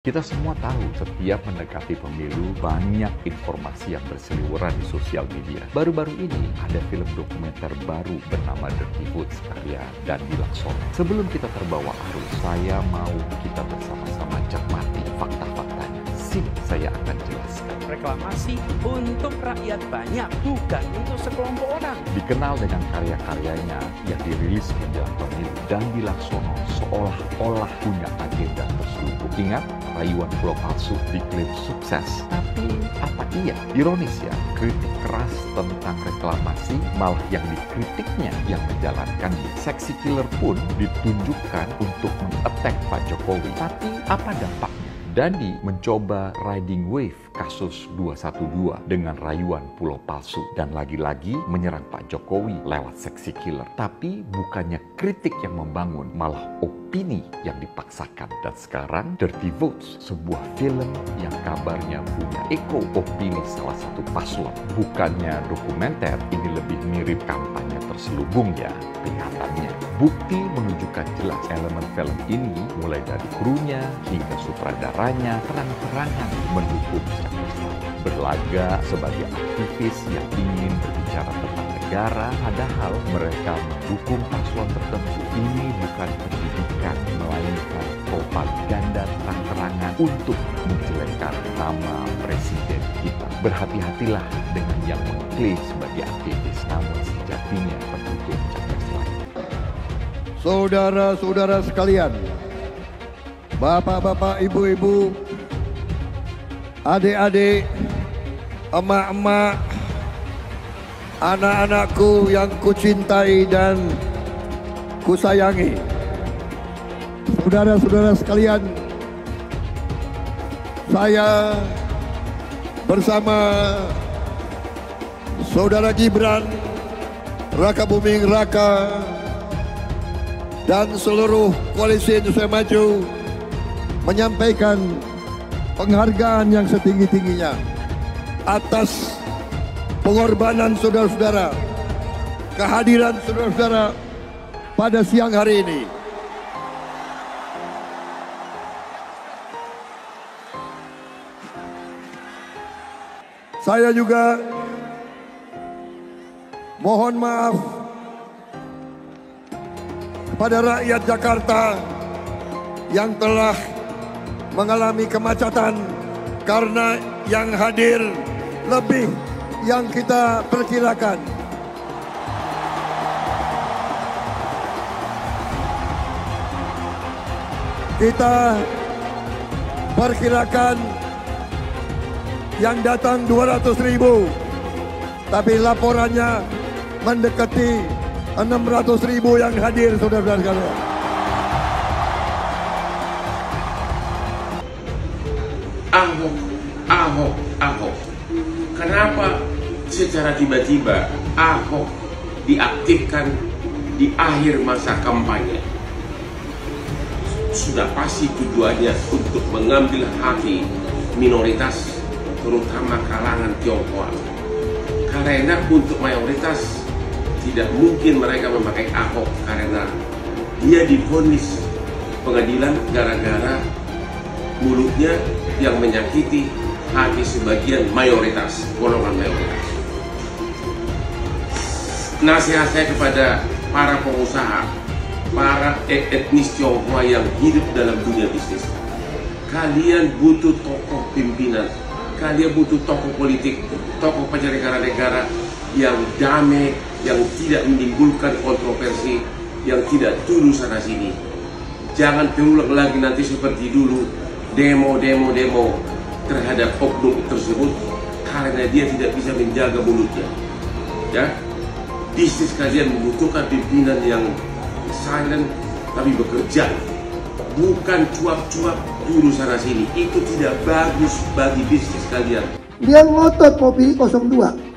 Kita semua tahu setiap mendekati pemilu banyak informasi yang berseliweran di sosial media. Baru-baru ini ada film dokumenter baru bernama Dirty Votes karya Dandi Laksono. Sebelum kita terbawa arus, saya mau kita bersama-sama cermati fakta-faktanya. Sini saya akan jelaskan. Reklamasi untuk rakyat banyak, bukan untuk sekelompok orang. Dikenal dengan karya-karyanya yang dirilis menjelang pemilu, Dandi Laksono seolah-olah punya agenda terselubung. Ingat, rayuan pulau palsu diklaim sukses. Tapi apa iya? Ironis ya, kritik keras tentang reklamasi malah yang dikritiknya yang menjalankannya. Seksi killer pun ditunjukkan untuk meng-attack Pak Jokowi. Tapi apa dampaknya? Dandi mencoba riding wave kasus 212 dengan rayuan pulau palsu dan lagi-lagi menyerang Pak Jokowi lewat seksi killer. Tapi bukannya kritik yang membangun, malah opini yang dipaksakan. Dan sekarang Dirty Votes, sebuah film yang kabarnya punya eko opini salah satu paslon. Bukannya dokumenter, ini lebih mirip kampanye terselubung ya kelihatannya. Bukti menunjukkan jelas elemen film ini mulai dari krunya hingga sutradaranya terang-terangan mendukung berlaga sebagai aktivis yang ingin berbicara tentang negara, padahal mereka mendukung paslon tertentu. Ini bukan pendidikan, melainkan propaganda terang-terangan untuk menjelekkan nama presiden kita. Berhati-hatilah dengan yang mengklaim sebagai aktivis, namun sejatinya pendukung capres lain. Saudara-saudara sekalian, bapak-bapak, ibu-ibu, adik-adik, emak-emak, anak-anakku yang kucintai dan kusayangi, saudara-saudara sekalian, saya bersama Saudara Gibran Rakabuming Raka dan seluruh koalisi Indonesia Maju menyampaikan penghargaan yang setinggi-tingginya atas pengorbanan saudara-saudara, kehadiran saudara-saudara pada siang hari ini. Saya juga mohon maaf kepada rakyat Jakarta yang telah mengalami kemacetan karena yang hadir lebih yang kita perkirakan. Kita perkirakan yang datang 200.000, tapi laporannya mendekati 600.000 yang hadir, saudara-saudara sekalian. Ahok. Kenapa secara tiba-tiba Ahok diaktifkan di akhir masa kampanye? Sudah pasti tujuannya untuk mengambil hati minoritas, terutama kalangan Tionghoa. Karena untuk mayoritas tidak mungkin mereka memakai Ahok karena dia divonis pengadilan gara-gara mulutnya yang menyakiti hati sebagian mayoritas, golongan mayoritas. Nasihat saya kepada para pengusaha, para etnis Tionghoa yang hidup dalam dunia bisnis, kalian butuh tokoh pimpinan, kalian butuh tokoh politik, tokoh penyelenggara negara yang damai, yang tidak menimbulkan kontroversi, yang tidak tuduh sana sini. Jangan terulang lagi nanti seperti dulu, demo terhadap oknum tersebut karena dia tidak bisa menjaga mulutnya. Ya, bisnis kalian membutuhkan pimpinan yang silent tapi bekerja, bukan cuap-cuap dulu sana sini. Itu tidak bagus bagi bisnis kalian. Dia ngotot mau pilih 02.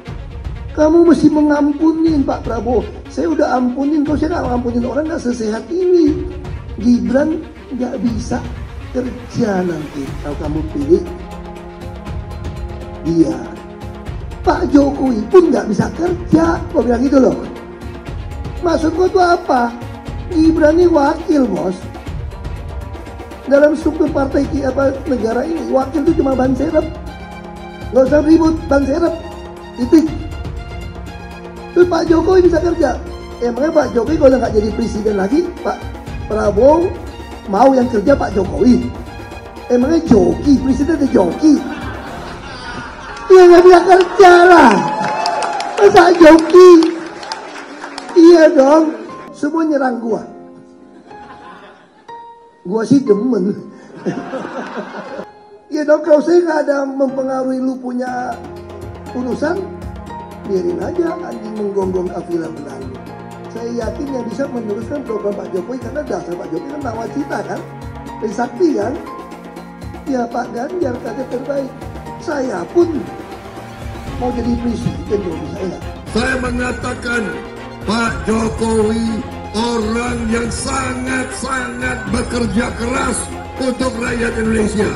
Kamu mesti mengampunin Pak Prabowo. Saya udah ampunin, kau saya nggak ngampunin orang nggak sesehat ini. Gibran nggak bisa kerja nanti kalau kamu pilih dia. Pak Jokowi pun nggak bisa kerja. Kau bilang gitu loh. Maksud gua tuh apa? Gibran ini wakil, bos. Dalam struktur partai negara ini, wakil itu cuma ban serep. Nggak usah ribut, ban serep. Titik. Terus Pak Jokowi bisa kerja. Emangnya Pak Jokowi kalau nggak jadi presiden lagi, Pak Prabowo mau yang kerja Pak Jokowi? Emangnya joki, presiden itu joki? Ya nggak bisa kerja lah. Masa joki? Iya dong. Semua nyerang gua. Gua sih demen. Iya dong, kalau saya nggak ada mempengaruhi lu punya urusan, biarin aja anjing menggonggong kafilah berlalu. Saya yakin yang bisa meneruskan program Pak Jokowi, karena dasar Pak Jokowi kan nawacita kan, Trisakti kan. Ya Pak Ganjar kader terbaik. Saya pun mau jadi presiden dong saya. Saya mengatakan Pak Jokowi orang yang sangat-sangat bekerja keras untuk rakyat Indonesia.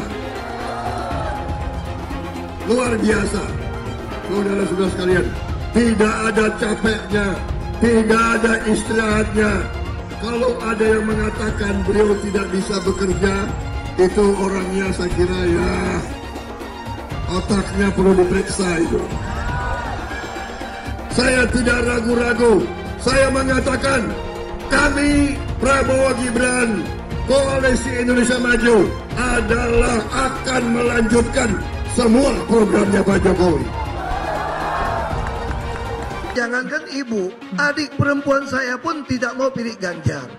Luar biasa. Saudara-saudara sekalian, tidak ada capeknya, tidak ada istirahatnya. Kalau ada yang mengatakan beliau tidak bisa bekerja, itu orangnya saya kira ya otaknya perlu diperiksa itu. Saya tidak ragu-ragu, saya mengatakan kami Prabowo Gibran, Koalisi Indonesia Maju adalah akan melanjutkan semua programnya Pak Jokowi. Jangankan ibu, adik perempuan saya pun tidak mau pilih Ganjar.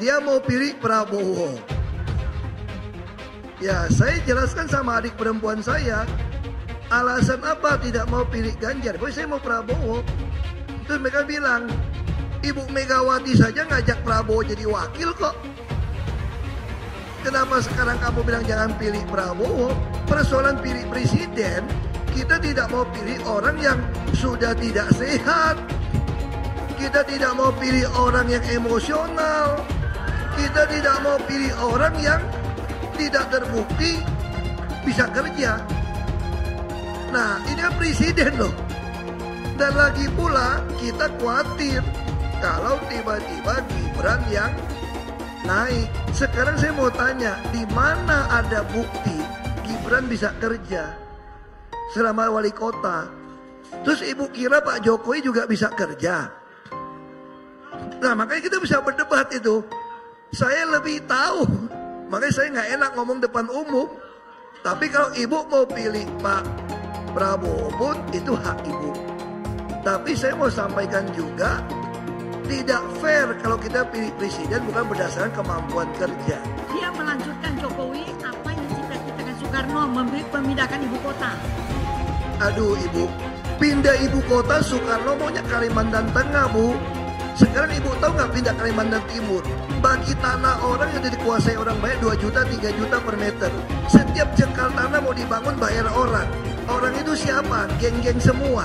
Dia mau pilih Prabowo. Ya, saya jelaskan sama adik perempuan saya, alasan apa tidak mau pilih Ganjar. Pokoknya saya mau Prabowo. Terus mereka bilang, Ibu Megawati saja ngajak Prabowo jadi wakil kok. Kenapa sekarang kamu bilang jangan pilih Prabowo? Persoalan pilih presiden, kita tidak mau pilih orang yang sudah tidak sehat. Kita tidak mau pilih orang yang emosional. Kita tidak mau pilih orang yang tidak terbukti bisa kerja. Nah, ini kan presiden loh. Dan lagi pula kita khawatir kalau tiba-tiba Gibran yang naik. Sekarang saya mau tanya, di mana ada bukti Gibran bisa kerja selama wali kota? Terus ibu kira Pak Jokowi juga bisa kerja? Nah, makanya kita bisa berdebat itu. Saya lebih tahu, makanya saya nggak enak ngomong depan umum. Tapi kalau ibu mau pilih Pak Prabowo pun itu hak ibu. Tapi saya mau sampaikan juga, tidak fair kalau kita pilih presiden bukan berdasarkan kemampuan kerja. Dia melanjutkan Jokowi apa yang dicita-citakan Soekarno, memindahkan ibu kota. Aduh ibu, pindah ibu kota Soekarno maunya Kalimantan Tengah bu. Sekarang ibu tahu nggak pindah Kalimantan Timur? Bagi tanah orang yang dikuasai orang banyak 2 juta, 3 juta per meter. Setiap jengkal tanah mau dibangun bayar orang. Orang itu siapa? Geng-geng semua.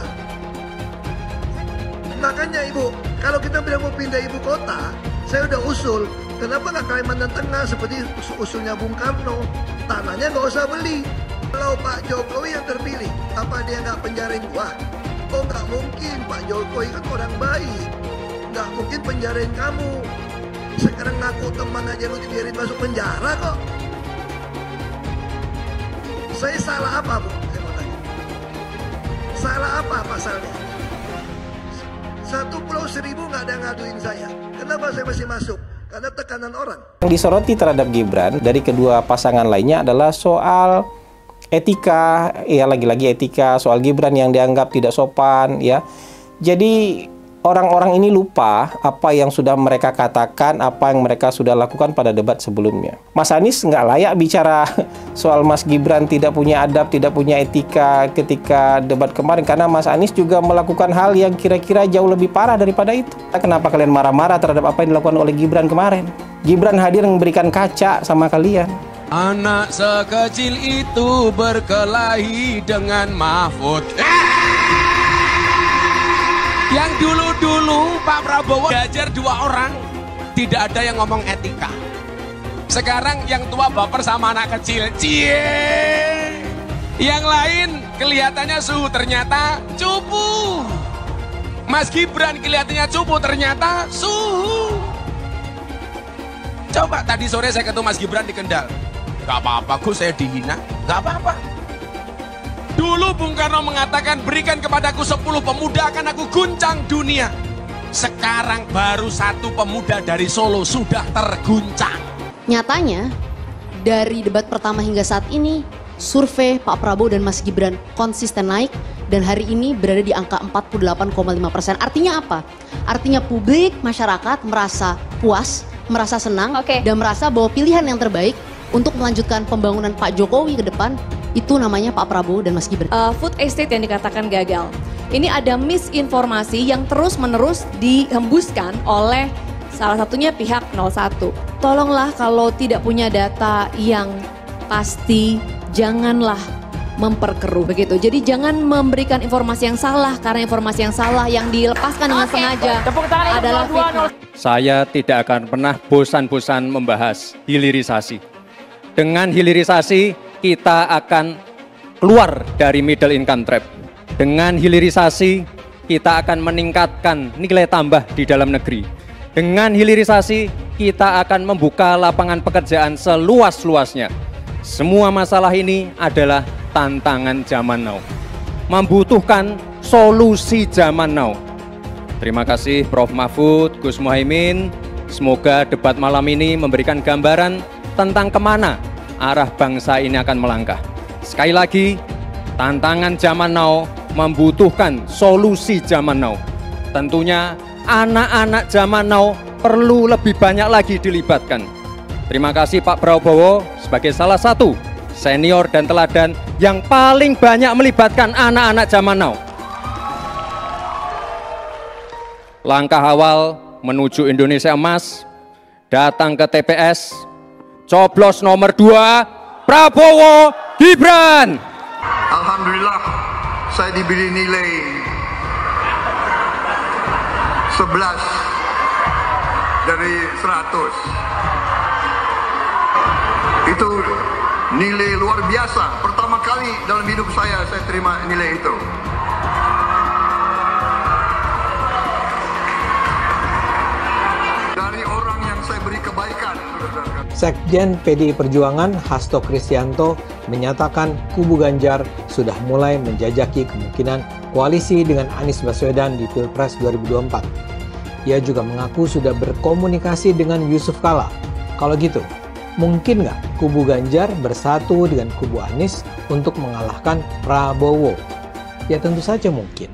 Makanya ibu, kalau kita bilang mau pindah ibu kota, saya udah usul. Kenapa nggak Kalimantan Tengah seperti usulnya Bung Karno? Tanahnya nggak usah beli. Kalau Pak Jokowi yang terpilih, apa dia nggak penjarain gua? Oh nggak mungkin, Pak Jokowi kan orang baik. Nggak mungkin penjarain kamu. Sekarang ngaku teman aja lu dibiarin masuk penjara kok. Saya salah apa bu? Saya mau tanya. Salah apa pasalnya? 1 Pulau Seribu nggak ada ngaduin saya. Kenapa saya masih masuk? Karena tekanan orang. Yang disoroti terhadap Gibran dari kedua pasangan lainnya adalah soal etika, ya lagi-lagi etika, soal Gibran yang dianggap tidak sopan, ya. Jadi orang-orang ini lupa apa yang sudah mereka katakan, apa yang mereka sudah lakukan pada debat sebelumnya. Mas Anies nggak layak bicara soal Mas Gibran tidak punya adab, tidak punya etika ketika debat kemarin, karena Mas Anies juga melakukan hal yang kira-kira jauh lebih parah daripada itu. Kenapa kalian marah-marah terhadap apa yang dilakukan oleh Gibran kemarin? Gibran hadir memberikan kaca sama kalian. Anak sekecil itu berkelahi dengan Mahfud. Yang dulu-dulu Pak Prabowo diajar 2 orang, tidak ada yang ngomong etika. Sekarang yang tua baper sama anak kecil. Cie. Yang lain kelihatannya suhu, ternyata cupu. Mas Gibran kelihatannya cupu, ternyata suhu. Coba tadi sore saya ketemu Mas Gibran di Kendal. Gak apa-apa, Gus, saya dihina. Gak apa-apa. Dulu Bung Karno mengatakan, berikan kepadaku 10 pemuda akan aku guncang dunia. Sekarang baru 1 pemuda dari Solo sudah terguncang. Nyatanya, dari debat pertama hingga saat ini, survei Pak Prabowo dan Mas Gibran konsisten naik dan hari ini berada di angka 48,5%. Artinya apa? Artinya publik, masyarakat merasa puas, merasa senang, dan merasa bahwa pilihan yang terbaik untuk melanjutkan pembangunan Pak Jokowi ke depan itu namanya Pak Prabowo dan Mas Gibran. Food estate yang dikatakan gagal. Ini ada misinformasi yang terus-menerus dihembuskan oleh salah satunya pihak 01. Tolonglah kalau tidak punya data yang pasti, janganlah memperkeruh begitu. Jadi jangan memberikan informasi yang salah, karena informasi yang salah yang dilepaskan dengan sengaja adalah fitnah. Saya tidak akan pernah bosan-bosan membahas hilirisasi. Dengan hilirisasi kita akan keluar dari middle income trap. Dengan hilirisasi kita akan meningkatkan nilai tambah di dalam negeri. Dengan hilirisasi kita akan membuka lapangan pekerjaan seluas-luasnya. Semua masalah ini adalah tantangan zaman now. Membutuhkan solusi zaman now. Terima kasih Prof. Mahfud, Gus Muhaimin. Semoga debat malam ini memberikan gambaran tentang kemana arah bangsa ini akan melangkah. Sekali lagi, tantangan zaman now membutuhkan solusi zaman now. Tentunya anak-anak zaman now perlu lebih banyak lagi dilibatkan. Terima kasih Pak Prabowo sebagai salah satu senior dan teladan yang paling banyak melibatkan anak-anak zaman now. Langkah awal menuju Indonesia Emas, datang ke TPS, coblos nomor 2, Prabowo Gibran. Alhamdulillah, saya diberi nilai 11 dari 100. Itu nilai luar biasa. Pertama kali dalam hidup saya terima nilai itu. Dari orang yang saya beri kebaikan. Sekjen PDI Perjuangan Hasto Kristianto menyatakan kubu Ganjar sudah mulai menjajaki kemungkinan koalisi dengan Anies Baswedan di Pilpres 2024. Ia juga mengaku sudah berkomunikasi dengan Yusuf Kala. Kalau gitu, mungkin nggak kubu Ganjar bersatu dengan kubu Anies untuk mengalahkan Prabowo? Ya tentu saja mungkin.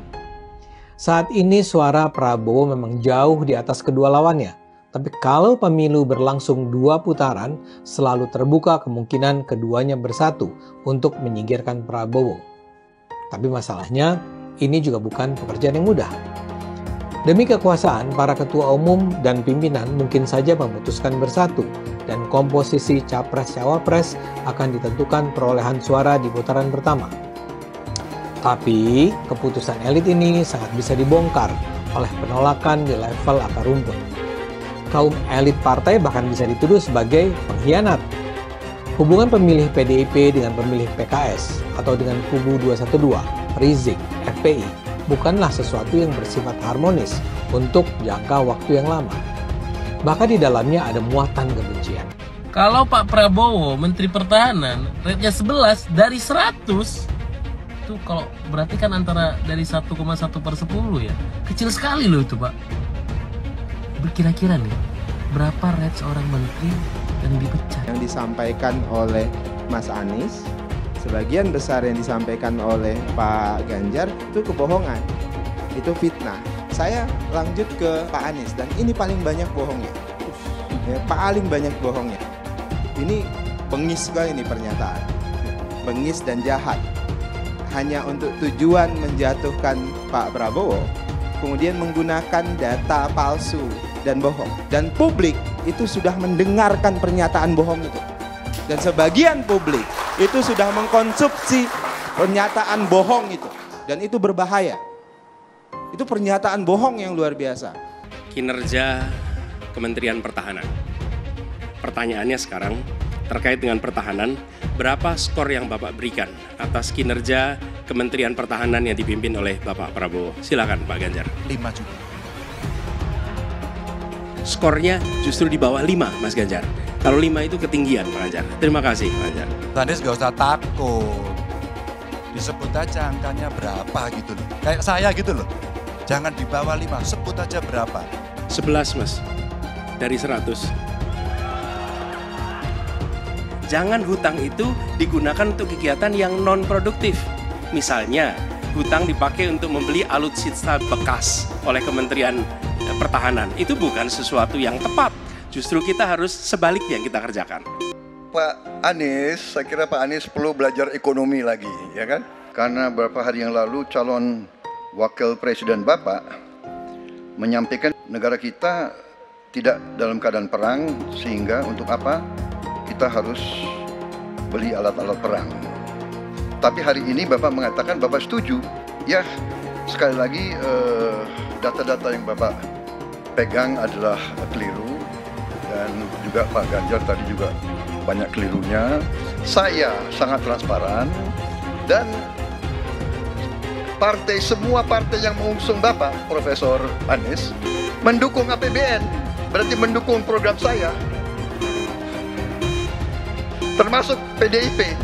Saat ini suara Prabowo memang jauh di atas kedua lawannya. Tapi kalau pemilu berlangsung 2 putaran, selalu terbuka kemungkinan keduanya bersatu untuk menyingkirkan Prabowo. Tapi masalahnya, ini juga bukan pekerjaan yang mudah. Demi kekuasaan, para ketua umum dan pimpinan mungkin saja memutuskan bersatu, dan komposisi capres-cawapres akan ditentukan perolehan suara di putaran pertama. Tapi, keputusan elit ini sangat bisa dibongkar oleh penolakan di level akar rumput. Kaum elit partai bahkan bisa dituduh sebagai pengkhianat. Hubungan pemilih PDIP dengan pemilih PKS atau dengan kubu 212, Rizik, FPI, bukanlah sesuatu yang bersifat harmonis untuk jangka waktu yang lama. Bahkan di dalamnya ada muatan kebencian. Kalau Pak Prabowo, Menteri Pertahanan, rate-nya 11 dari 100, itu kalau berarti kan antara dari 1,1/10 ya. Kecil sekali loh itu Pak. Kira-kira nih, berapa rate seorang menteri yang dipecat? Yang disampaikan oleh Mas Anies, sebagian besar yang disampaikan oleh Pak Ganjar itu kebohongan, itu fitnah. Saya lanjut ke Pak Anies dan ini paling banyak bohongnya, ya, paling banyak bohongnya. Ini bengis sekali ini pernyataan, bengis dan jahat, hanya untuk tujuan menjatuhkan Pak Prabowo, kemudian menggunakan data palsu dan bohong. Dan publik itu sudah mendengarkan pernyataan bohong itu. Dan sebagian publik itu sudah mengkonsumsi pernyataan bohong itu. Dan itu berbahaya. Itu pernyataan bohong yang luar biasa. Kinerja Kementerian Pertahanan. Pertanyaannya sekarang terkait dengan pertahanan, berapa skor yang Bapak berikan atas kinerja Kementerian Pertahanan yang dipimpin oleh Bapak Prabowo? Silakan Pak Ganjar. 5 juta. skornya justru di bawah 5, Mas Ganjar. Kalau 5 itu ketinggian, Pak Ganjar. Terima kasih, Pak Ganjar. Anies gak usah takut. Disebut aja angkanya berapa gitu loh. Kayak saya gitu loh. Jangan di bawah 5, sebut aja berapa. 11, Mas. Dari 100. Jangan hutang itu digunakan untuk kegiatan yang non-produktif. Misalnya, hutang dipakai untuk membeli alutsista bekas oleh Kementerian Pertahanan. Itu bukan sesuatu yang tepat. Justru kita harus sebaliknya yang kita kerjakan. Pak Anies, saya kira Pak Anies perlu belajar ekonomi lagi, ya kan? Karena beberapa hari yang lalu calon wakil presiden Bapak menyampaikan negara kita tidak dalam keadaan perang, sehingga untuk apa kita harus beli alat-alat perang. Tapi hari ini Bapak mengatakan Bapak setuju. Ya, sekali lagi data-data yang Bapak pegang adalah keliru, dan juga Pak Ganjar tadi juga banyak kelirunya. Saya sangat transparan, dan semua partai yang mengusung Bapak, Profesor Anies, mendukung APBN, berarti mendukung program saya, termasuk PDIP.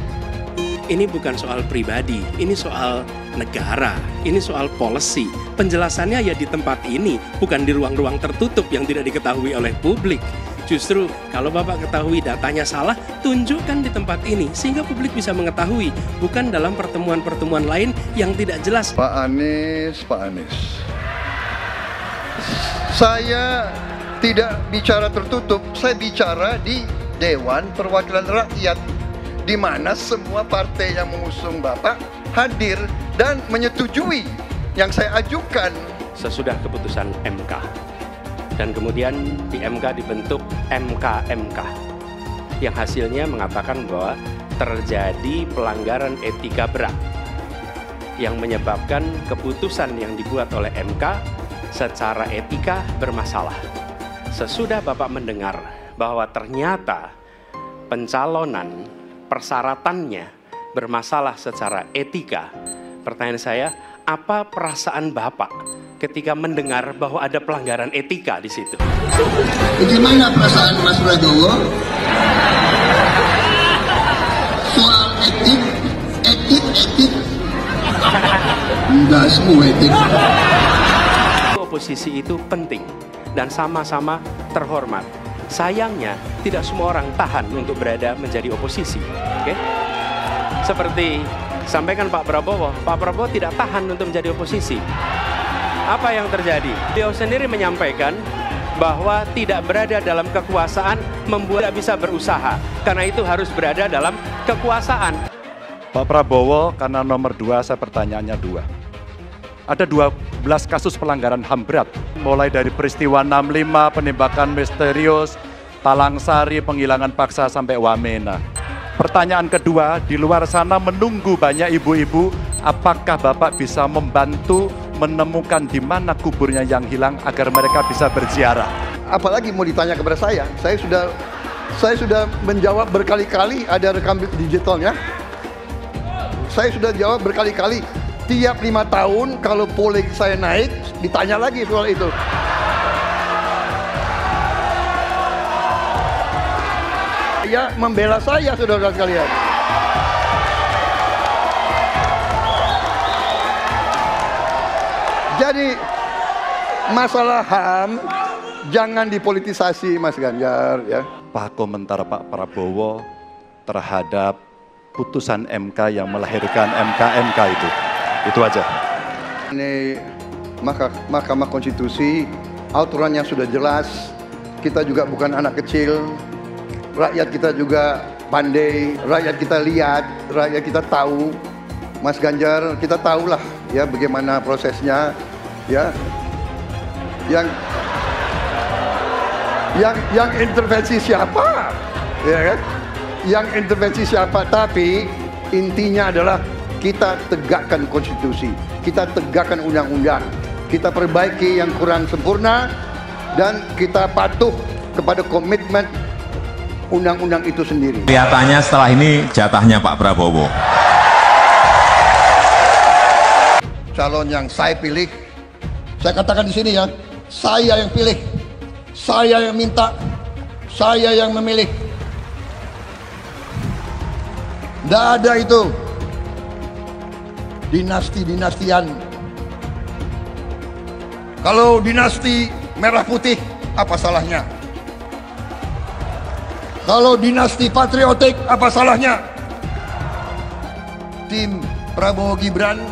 Ini bukan soal pribadi, ini soal negara, ini soal policy. Penjelasannya ya di tempat ini, bukan di ruang-ruang tertutup yang tidak diketahui oleh publik. Justru kalau Bapak ketahui datanya salah, tunjukkan di tempat ini, sehingga publik bisa mengetahui, bukan dalam pertemuan-pertemuan lain yang tidak jelas. Pak Anies, saya tidak bicara tertutup, saya bicara di Dewan Perwakilan Rakyat, di mana semua partai yang mengusung Bapak hadir dan menyetujui yang saya ajukan. Sesudah keputusan MK, dan kemudian di MK dibentuk MK yang hasilnya mengatakan bahwa terjadi pelanggaran etika berat yang menyebabkan keputusan yang dibuat oleh MK secara etika bermasalah. Sesudah Bapak mendengar bahwa ternyata pencalonan persyaratannya bermasalah secara etika, pertanyaan saya, apa perasaan Bapak ketika mendengar bahwa ada pelanggaran etika di situ? Bagaimana perasaan Mas Prabowo soal etik? Enggak semua etik. Oposisi itu penting dan sama-sama terhormat. Sayangnya tidak semua orang tahan untuk berada menjadi oposisi. Oke? Seperti sampaikan Pak Prabowo tidak tahan untuk menjadi oposisi. Apa yang terjadi? Beliau sendiri menyampaikan bahwa tidak berada dalam kekuasaan membuat tidak bisa berusaha. Karena itu harus berada dalam kekuasaan. Pak Prabowo, karena nomor 2, saya pertanyaannya 2. Ada 12 kasus pelanggaran HAM berat, mulai dari peristiwa 65, penembakan misterius, Talang Sari, penghilangan paksa, sampai Wamena. Pertanyaan kedua, di luar sana menunggu banyak ibu-ibu, apakah Bapak bisa membantu menemukan di mana kuburnya yang hilang agar mereka bisa berziarah? Apalagi mau ditanya kepada saya sudah menjawab berkali-kali, ada rekam digitalnya. Saya sudah jawab berkali-kali. Tiap 5 tahun kalau polling saya naik, ditanya lagi soal itu. Ya, membela saya, saudara sekalian. Jadi masalah HAM jangan dipolitisasi, Mas Ganjar, ya. Pak, komentar Pak Prabowo terhadap putusan MK yang melahirkan MK itu. Itu aja. Ini Mahkamah Konstitusi, aturannya sudah jelas. Kita juga bukan anak kecil. Rakyat kita juga pandai, rakyat kita lihat, rakyat kita tahu. Mas Ganjar, kita tahulah ya bagaimana prosesnya, ya. Yang intervensi siapa? Ya kan? Yang intervensi siapa? Tapi intinya adalah kita tegakkan konstitusi, kita tegakkan undang-undang, kita perbaiki yang kurang sempurna, dan kita patuh kepada komitmen undang-undang itu sendiri. Kelihatannya setelah ini jatahnya Pak Prabowo. Calon yang saya pilih, saya katakan di sini ya, saya yang pilih. Saya yang minta, saya yang memilih. Tidak ada itu dinasti-dinastian. Kalau dinasti merah putih, apa salahnya? Kalau dinasti patriotik, apa salahnya? Tim Prabowo Gibran,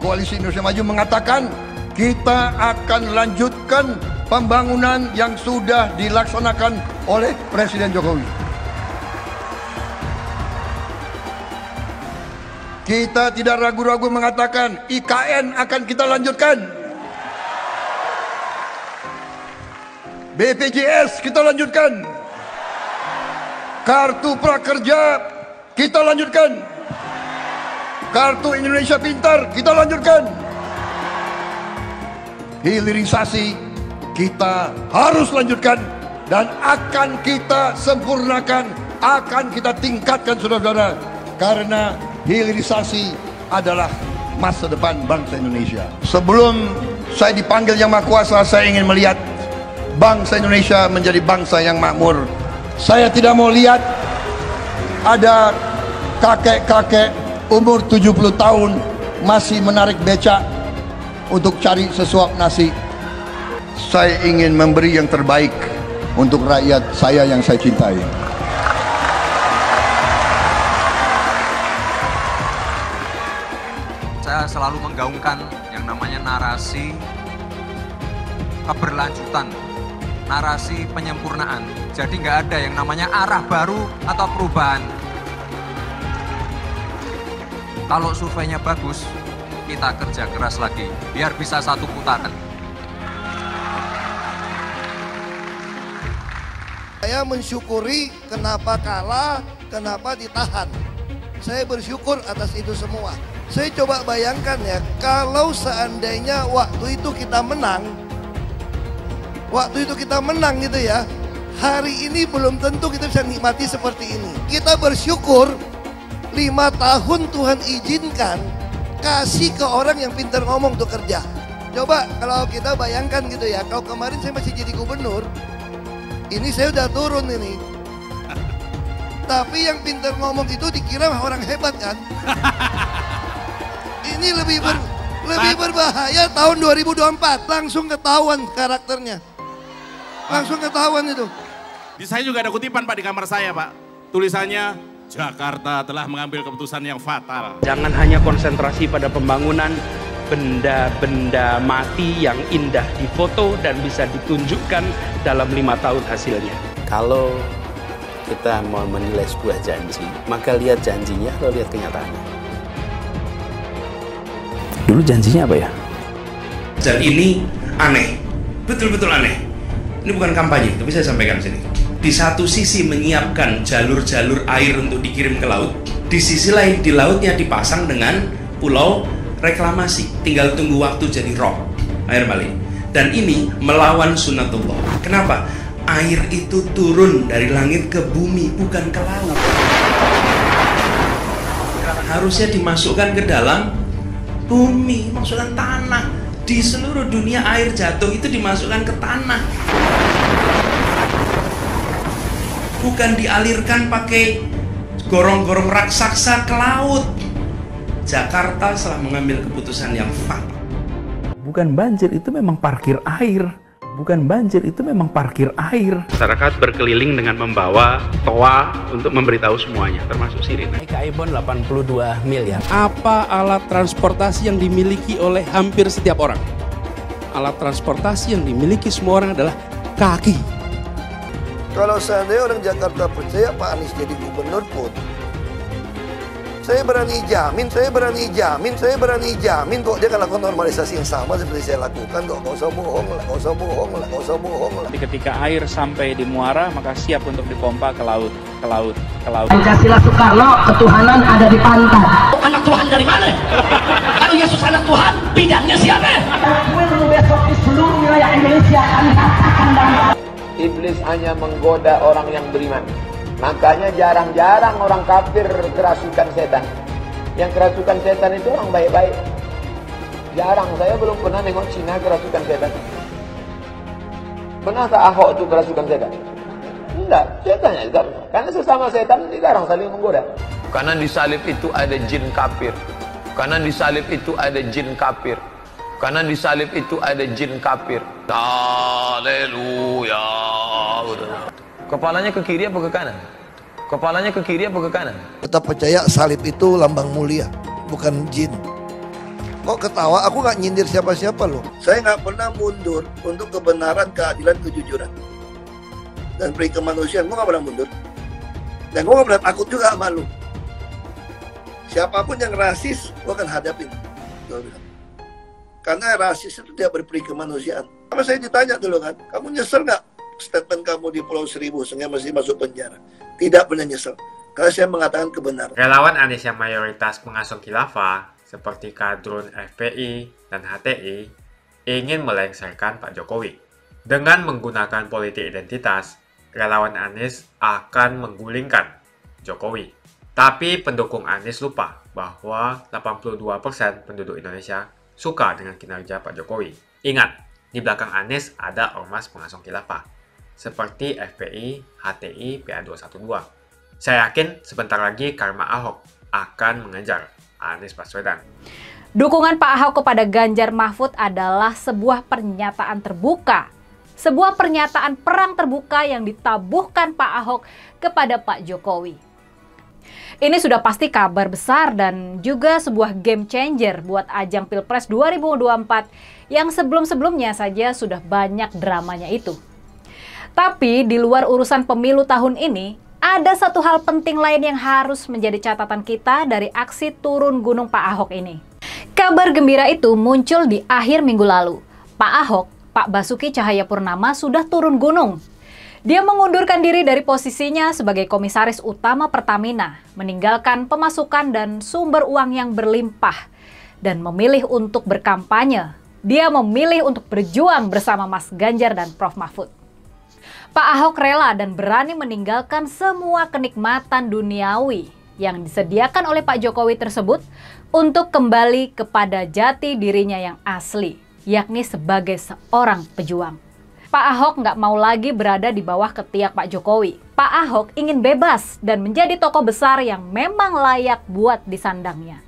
Koalisi Indonesia Maju mengatakan kita akan lanjutkan pembangunan yang sudah dilaksanakan oleh Presiden Jokowi. Kita tidak ragu-ragu mengatakan IKN akan kita lanjutkan. BPJS kita lanjutkan. Kartu Prakerja kita lanjutkan. Kartu Indonesia Pintar kita lanjutkan. Hilirisasi kita harus lanjutkan dan akan kita sempurnakan, akan kita tingkatkan, saudara-saudara, karena hilirisasi adalah masa depan bangsa Indonesia. Sebelum saya dipanggil Yang Maha Kuasa, saya ingin melihat bangsa Indonesia menjadi bangsa yang makmur. Saya tidak mau lihat ada kakek-kakek umur 70 tahun masih menarik becak untuk cari sesuap nasi. Saya ingin memberi yang terbaik untuk rakyat saya yang saya cintai. Saya selalu menggaungkan yang namanya narasi keberlanjutan, narasi penyempurnaan. Jadi nggak ada yang namanya arah baru atau perubahan. Kalau surveinya bagus, kita kerja keras lagi, biar bisa satu putaran. Saya mensyukuri kenapa kalah, kenapa ditahan. Saya bersyukur atas itu semua. Saya coba bayangkan ya, kalau seandainya waktu itu kita menang gitu ya, hari ini belum tentu kita bisa nikmati seperti ini. Kita bersyukur 5 tahun Tuhan izinkan kasih ke orang yang pintar ngomong untuk kerja. Coba kalau kita bayangkan gitu ya, kalau kemarin saya masih jadi gubernur, ini saya udah turun ini. Tapi yang pintar ngomong itu dikira orang hebat kan? Ini lebih berbahaya tahun 2024, langsung ketahuan karakternya. Langsung ketahuan itu. Di saya juga ada kutipan Pak di kamar saya Pak. Tulisannya, Jakarta telah mengambil keputusan yang fatal. Jangan hanya konsentrasi pada pembangunan benda-benda mati yang indah difoto dan bisa ditunjukkan dalam 5 tahun hasilnya. Kalau kita mau menilai sebuah janji, maka lihat janjinya atau lihat kenyataannya. Dulu janjinya apa ya? Dan ini aneh, betul-betul aneh. Ini bukan kampanye, tapi saya sampaikan di sini. Di satu sisi menyiapkan jalur-jalur air untuk dikirim ke laut, di sisi lain di lautnya dipasang dengan pulau reklamasi, tinggal tunggu waktu jadi rob, air balik. Dan ini melawan sunnatullah. Kenapa? Air itu turun dari langit ke bumi, bukan ke laut. Harusnya dimasukkan ke dalam bumi, masukkan tanah. Di seluruh dunia air jatuh itu dimasukkan ke tanah, bukan dialirkan pakai gorong-gorong raksasa ke laut. Jakarta telah mengambil keputusan yang fatal. Bukan banjir, itu memang parkir air. Bukan banjir, itu memang parkir air. Masyarakat berkeliling dengan membawa toa untuk memberitahu semuanya, termasuk sirine. Ibon 82 miliar. Apa alat transportasi yang dimiliki oleh hampir setiap orang? Alat transportasi yang dimiliki semua orang adalah kaki. Kalau seandainya orang Jakarta percaya Pak Anies jadi gubernur pun, saya berani jamin kok dia akan lakukan normalisasi yang sama seperti saya lakukan kok. Gak usah bohong lah. Ketika air sampai di muara, maka siap untuk dipompa ke laut. Pancasila Soekarno, ketuhanan ada di pantai. Anak Tuhan dari mana? Kalau Yesus anak Tuhan, bidangnya siapa? Besok di seluruh wilayah Indonesia kami katakan dan Iblis hanya menggoda orang yang beriman. Makanya jarang-jarang orang kafir kerasukan setan. Yang kerasukan setan itu orang baik-baik. Jarang, saya belum pernah nengok Cina kerasukan setan. Pernah tak Ahok itu kerasukan setan? Enggak, setannya juga pernah. Karena sesama setan dilarang saling menggoda. Karena di salib itu ada jin kafir. Karena di salib itu ada jin kafir. Karena di salib itu ada jin kafir. Haleluya. Kepalanya ke kiri apa ke kanan? Kepalanya ke kiri apa ke kanan? Tetap percaya salib itu lambang mulia, bukan jin. Kok ketawa? Aku nggak nyindir siapa-siapa loh. Saya nggak pernah mundur untuk kebenaran, keadilan, kejujuran, dan peri kemanusiaan. Gue nggak pernah mundur. Dan gue nggak pernah takut juga sama lu. Siapapun yang rasis, gue akan hadapin. Karena rasis itu tidak berperi kemanusiaan. Sama saya ditanya dulu kan, kamu nyesel nggak statement kamu di Pulau Seribu sehingga masih masuk penjara? Tidak pernah nyesel. Karena saya mengatakan kebenaran. Relawan Anies yang mayoritas mengasuh khilafah, seperti kadrun FPI dan HTI, ingin melengsarkan Pak Jokowi. Dengan menggunakan politik identitas, relawan Anies akan menggulingkan Jokowi. Tapi pendukung Anies lupa bahwa 82% penduduk Indonesia suka dengan kinerja Pak Jokowi. Ingat, di belakang Anies ada ormas pengasuh khilafah, seperti FPI, HTI, PA212. Saya yakin sebentar lagi karma Ahok akan mengejar Anies Baswedan. Dukungan Pak Ahok kepada Ganjar Mahfud adalah sebuah pernyataan terbuka. Sebuah pernyataan perang terbuka yang ditabuhkan Pak Ahok kepada Pak Jokowi. Ini sudah pasti kabar besar dan juga sebuah game changer buat ajang Pilpres 2024 yang sebelum-sebelumnya saja sudah banyak dramanya itu. Tapi di luar urusan pemilu tahun ini, ada satu hal penting lain yang harus menjadi catatan kita dari aksi turun gunung Pak Ahok ini. Kabar gembira itu muncul di akhir minggu lalu. Pak Ahok, Pak Basuki Cahayapurnama sudah turun gunung. Dia mengundurkan diri dari posisinya sebagai komisaris utama Pertamina, meninggalkan pemasukan dan sumber uang yang berlimpah, dan memilih untuk berkampanye. Dia memilih untuk berjuang bersama Mas Ganjar dan Prof. Mahfud. Pak Ahok rela dan berani meninggalkan semua kenikmatan duniawi yang disediakan oleh Pak Jokowi tersebut untuk kembali kepada jati dirinya yang asli, yakni sebagai seorang pejuang. Pak Ahok nggak mau lagi berada di bawah ketiak Pak Jokowi. Pak Ahok ingin bebas dan menjadi tokoh besar yang memang layak buat disandangnya.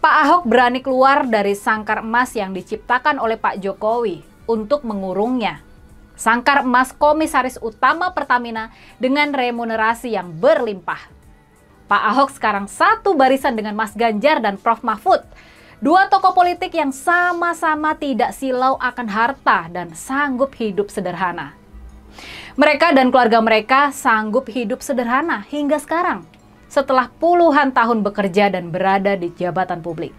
Pak Ahok berani keluar dari sangkar emas yang diciptakan oleh Pak Jokowi untuk mengurungnya. Sangkar emas komisaris utama Pertamina dengan remunerasi yang berlimpah. Pak Ahok sekarang satu barisan dengan Mas Ganjar dan Prof. Mahfud. Dua tokoh politik yang sama-sama tidak silau akan harta dan sanggup hidup sederhana. Mereka dan keluarga mereka sanggup hidup sederhana hingga sekarang, setelah puluhan tahun bekerja dan berada di jabatan publik.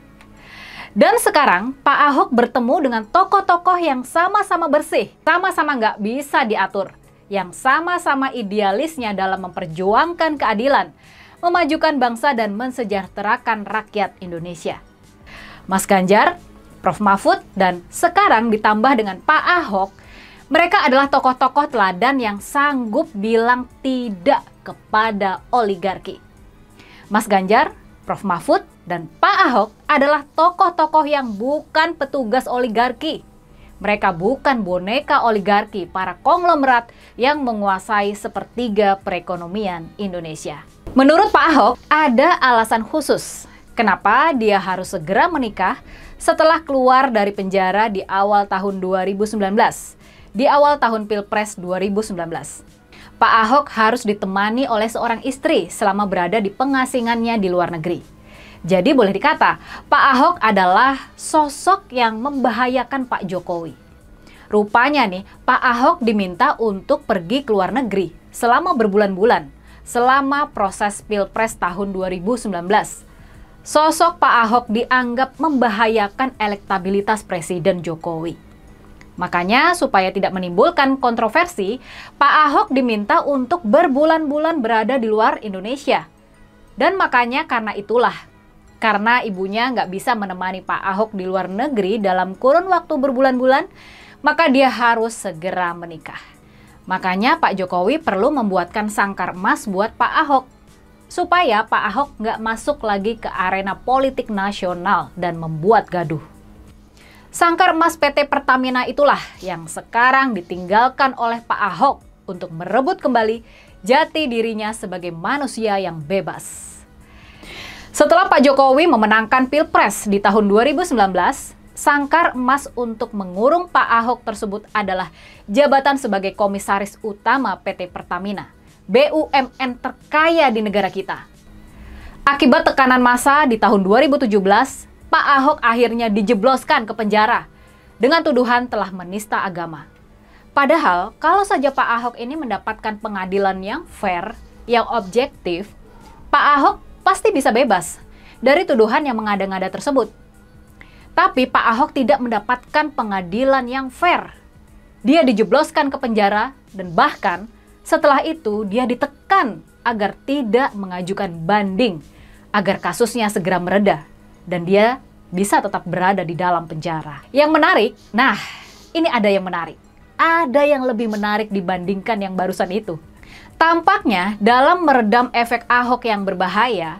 Dan sekarang Pak Ahok bertemu dengan tokoh-tokoh yang sama-sama bersih, sama-sama nggak bisa diatur, yang sama-sama idealisnya dalam memperjuangkan keadilan, memajukan bangsa dan mensejahterakan rakyat Indonesia. Mas Ganjar, Prof. Mahfud, dan sekarang ditambah dengan Pak Ahok, mereka adalah tokoh-tokoh teladan yang sanggup bilang tidak kepada oligarki. Mas Ganjar, Prof. Mahfud, dan Pak Ahok adalah tokoh-tokoh yang bukan petugas oligarki. Mereka bukan boneka oligarki para konglomerat yang menguasai sepertiga perekonomian Indonesia. Menurut Pak Ahok, ada alasan khusus kenapa dia harus segera menikah setelah keluar dari penjara di awal tahun 2019, di awal tahun Pilpres 2019. Pak Ahok harus ditemani oleh seorang istri selama berada di pengasingannya di luar negeri. Jadi boleh dikata, Pak Ahok adalah sosok yang membahayakan Pak Jokowi. Rupanya nih, Pak Ahok diminta untuk pergi ke luar negeri selama berbulan-bulan, selama proses Pilpres tahun 2019. Sosok Pak Ahok dianggap membahayakan elektabilitas Presiden Jokowi. Makanya supaya tidak menimbulkan kontroversi, Pak Ahok diminta untuk berbulan-bulan berada di luar Indonesia. Dan makanya karena itulah, karena ibunya nggak bisa menemani Pak Ahok di luar negeri dalam kurun waktu berbulan-bulan, maka dia harus segera menikah. Makanya Pak Jokowi perlu membuatkan sangkar emas buat Pak Ahok, supaya Pak Ahok nggak masuk lagi ke arena politik nasional dan membuat gaduh. Sangkar emas PT Pertamina itulah yang sekarang ditinggalkan oleh Pak Ahok untuk merebut kembali jati dirinya sebagai manusia yang bebas. Setelah Pak Jokowi memenangkan Pilpres di tahun 2019, sangkar emas untuk mengurung Pak Ahok tersebut adalah jabatan sebagai komisaris utama PT Pertamina, BUMN terkaya di negara kita. Akibat tekanan massa di tahun 2017, Pak Ahok akhirnya dijebloskan ke penjara dengan tuduhan telah menista agama. Padahal, kalau saja Pak Ahok ini mendapatkan pengadilan yang fair, yang objektif, Pak Ahok pasti bisa bebas dari tuduhan yang mengada-ngada tersebut. Tapi Pak Ahok tidak mendapatkan pengadilan yang fair. Dia dijebloskan ke penjara dan bahkan setelah itu dia ditekan agar tidak mengajukan banding, agar kasusnya segera mereda dan dia bisa tetap berada di dalam penjara. Yang menarik, nah ini ada yang menarik. Ada yang lebih menarik dibandingkan yang barusan itu. Tampaknya dalam meredam efek Ahok yang berbahaya,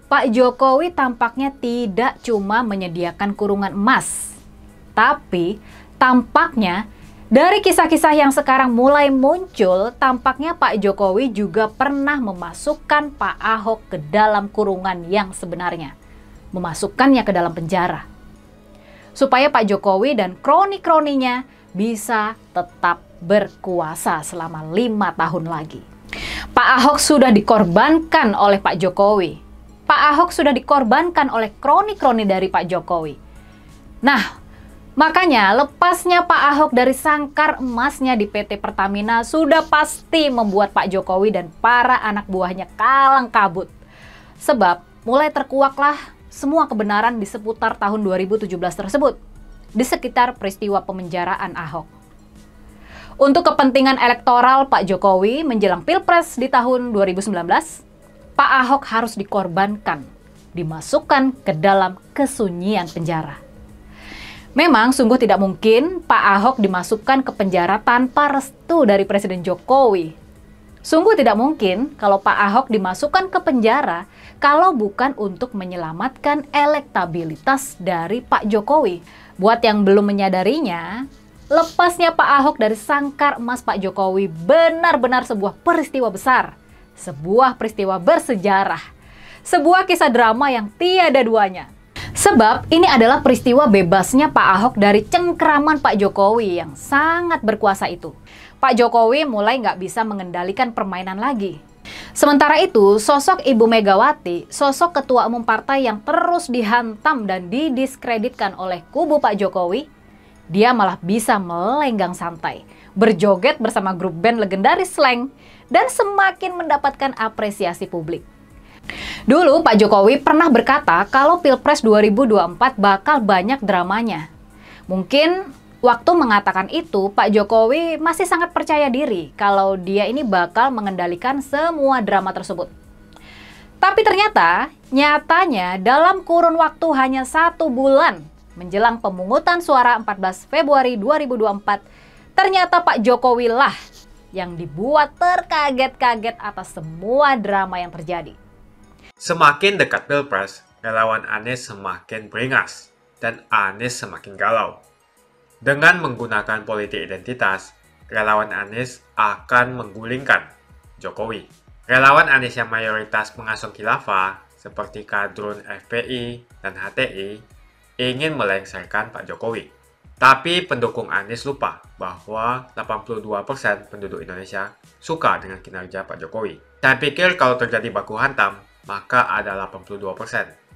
Pak Jokowi tampaknya tidak cuma menyediakan kurungan emas. Tapi tampaknya dari kisah-kisah yang sekarang mulai muncul, tampaknya Pak Jokowi juga pernah memasukkan Pak Ahok ke dalam kurungan yang sebenarnya. Memasukkannya ke dalam penjara. Supaya Pak Jokowi dan kroni-kroninya bisa tetap berkuasa selama 5 tahun lagi. Pak Ahok sudah dikorbankan oleh Pak Jokowi. Pak Ahok sudah dikorbankan oleh kroni-kroni dari Pak Jokowi. Nah, makanya lepasnya Pak Ahok dari sangkar emasnya di PT Pertamina sudah pasti membuat Pak Jokowi dan para anak buahnya kalang kabut. Sebab mulai terkuaklah semua kebenaran di seputar tahun 2017 tersebut, di sekitar peristiwa pemenjaraan Ahok. Untuk kepentingan elektoral Pak Jokowi menjelang Pilpres di tahun 2019, Pak Ahok harus dikorbankan, dimasukkan ke dalam kesunyian penjara. Memang sungguh tidak mungkin Pak Ahok dimasukkan ke penjara tanpa restu dari Presiden Jokowi. Sungguh tidak mungkin kalau Pak Ahok dimasukkan ke penjara kalau bukan untuk menyelamatkan elektabilitas dari Pak Jokowi. Buat yang belum menyadarinya, lepasnya Pak Ahok dari sangkar emas Pak Jokowi benar-benar sebuah peristiwa besar. Sebuah peristiwa bersejarah. Sebuah kisah drama yang tiada duanya. Sebab ini adalah peristiwa bebasnya Pak Ahok dari cengkeraman Pak Jokowi yang sangat berkuasa itu. Pak Jokowi mulai nggak bisa mengendalikan permainan lagi. Sementara itu, sosok Ibu Megawati, sosok ketua umum partai yang terus dihantam dan didiskreditkan oleh kubu Pak Jokowi, dia malah bisa melenggang santai, berjoget bersama grup band legendaris Slank, dan semakin mendapatkan apresiasi publik. Dulu Pak Jokowi pernah berkata kalau Pilpres 2024 bakal banyak dramanya. Mungkin waktu mengatakan itu, Pak Jokowi masih sangat percaya diri kalau dia ini bakal mengendalikan semua drama tersebut. Tapi ternyata, nyatanya dalam kurun waktu hanya 1 bulan menjelang pemungutan suara 14 Februari 2024, ternyata Pak Jokowi lah yang dibuat terkaget-kaget atas semua drama yang terjadi. Semakin dekat Pilpres, relawan Anies semakin beringas dan Anies semakin galau. Dengan menggunakan politik identitas, relawan Anies akan menggulingkan Jokowi. Relawan Anies yang mayoritas pengasuh khilafah, seperti kadrun FPI dan HTI, ingin melengsarkan Pak Jokowi. Tapi pendukung Anies lupa bahwa 82% penduduk Indonesia suka dengan kinerja Pak Jokowi. Saya pikir kalau terjadi baku hantam, maka ada 82%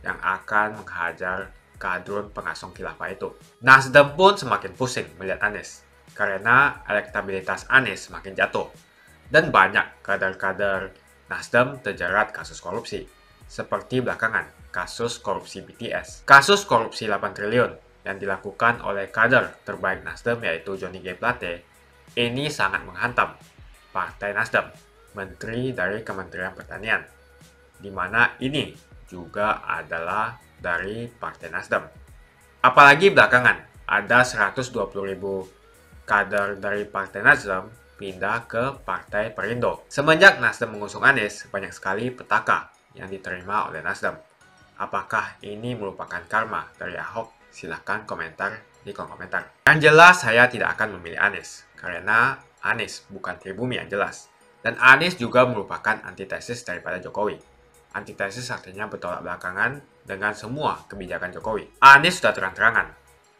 yang akan menghajar kadrun pengasuh khilafah itu. Nasdem pun semakin pusing melihat Anies, karena elektabilitas Anies semakin jatuh. Dan banyak kader-kader Nasdem terjerat kasus korupsi, seperti belakangan kasus korupsi BTS. Kasus korupsi 8 triliun yang dilakukan oleh kader terbaik Nasdem yaitu Johnny G. Plate, ini sangat menghantam Partai Nasdem, menteri dari Kementerian Pertanian, di mana ini juga adalah dari Partai Nasdem. Apalagi belakangan ada 120.000 kader dari Partai Nasdem pindah ke Partai Perindo. Semenjak Nasdem mengusung Anies, banyak sekali petaka yang diterima oleh Nasdem. Apakah ini merupakan karma dari Ahok? Silahkan komentar di kolom komentar. Yang jelas saya tidak akan memilih Anies, karena Anies bukan pribumi yang jelas. Dan Anies juga merupakan antitesis daripada Jokowi. Antitesis artinya bertolak belakangan dengan semua kebijakan Jokowi. Anies sudah terang-terangan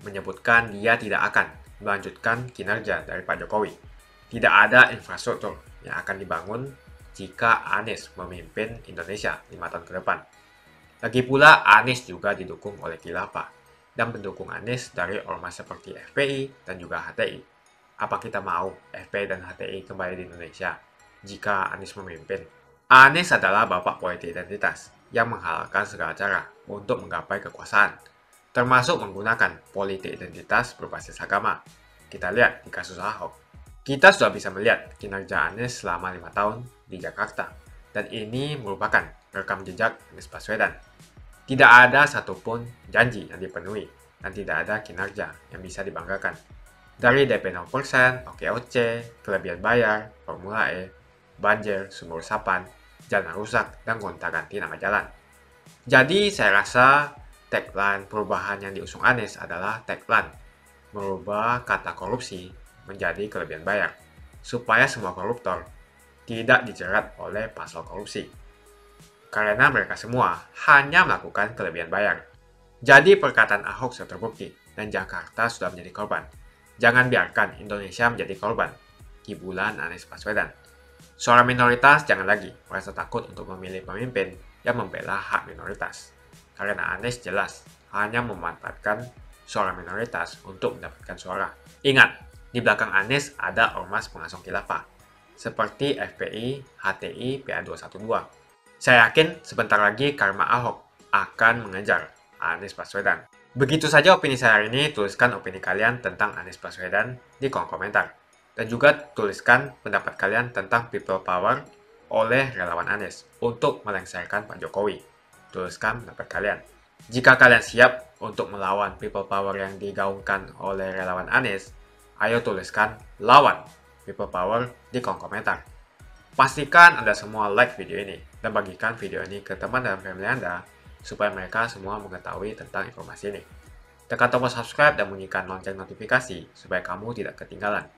menyebutkan dia tidak akan melanjutkan kinerja dari Pak Jokowi. Tidak ada infrastruktur yang akan dibangun jika Anies memimpin Indonesia 5 tahun ke depan. Lagi pula Anies juga didukung oleh khilafah dan pendukung Anies dari ormas seperti FPI dan juga HTI. Apa kita mau FPI dan HTI kembali di Indonesia jika Anies memimpin? Anies adalah bapak politik identitas yang menghalalkan segala cara untuk menggapai kekuasaan, termasuk menggunakan politik identitas berbasis agama. Kita lihat di kasus Ahok. Kita sudah bisa melihat kinerja Anies selama 5 tahun di Jakarta, dan ini merupakan rekam jejak Anies Baswedan. Tidak ada satupun janji yang dipenuhi, dan tidak ada kinerja yang bisa dibanggakan. Dari DP 0%, OKOC, kelebihan bayar, Formula E, banjir, sumur resapan, jalan rusak, dan gonta-ganti nama jalan. Jadi saya rasa tagline perubahan yang diusung Anies adalah tagline merubah kata korupsi menjadi kelebihan bayar, supaya semua koruptor tidak dijerat oleh pasal korupsi. Karena mereka semua hanya melakukan kelebihan bayar. Jadi perkataan Ahok sudah terbukti dan Jakarta sudah menjadi korban. Jangan biarkan Indonesia menjadi korban kibulan Anies Baswedan. Suara minoritas jangan lagi merasa takut untuk memilih pemimpin yang membela hak minoritas. Karena Anies jelas hanya memanfaatkan suara minoritas untuk mendapatkan suara. Ingat, di belakang Anies ada ormas pengasuh khilafah seperti FPI, HTI, PA212. Saya yakin sebentar lagi karma Ahok akan mengejar Anies Baswedan. Begitu saja opini saya hari ini. Tuliskan opini kalian tentang Anies Baswedan di kolom komentar. Dan juga tuliskan pendapat kalian tentang people power oleh relawan Anies untuk melengsarkan Pak Jokowi. Tuliskan pendapat kalian. Jika kalian siap untuk melawan people power yang digaungkan oleh relawan Anies, ayo tuliskan lawan people power di kolom komentar. Pastikan Anda semua like video ini dan bagikan video ini ke teman dan family Anda supaya mereka semua mengetahui tentang informasi ini. Tekan tombol subscribe dan bunyikan lonceng notifikasi supaya kamu tidak ketinggalan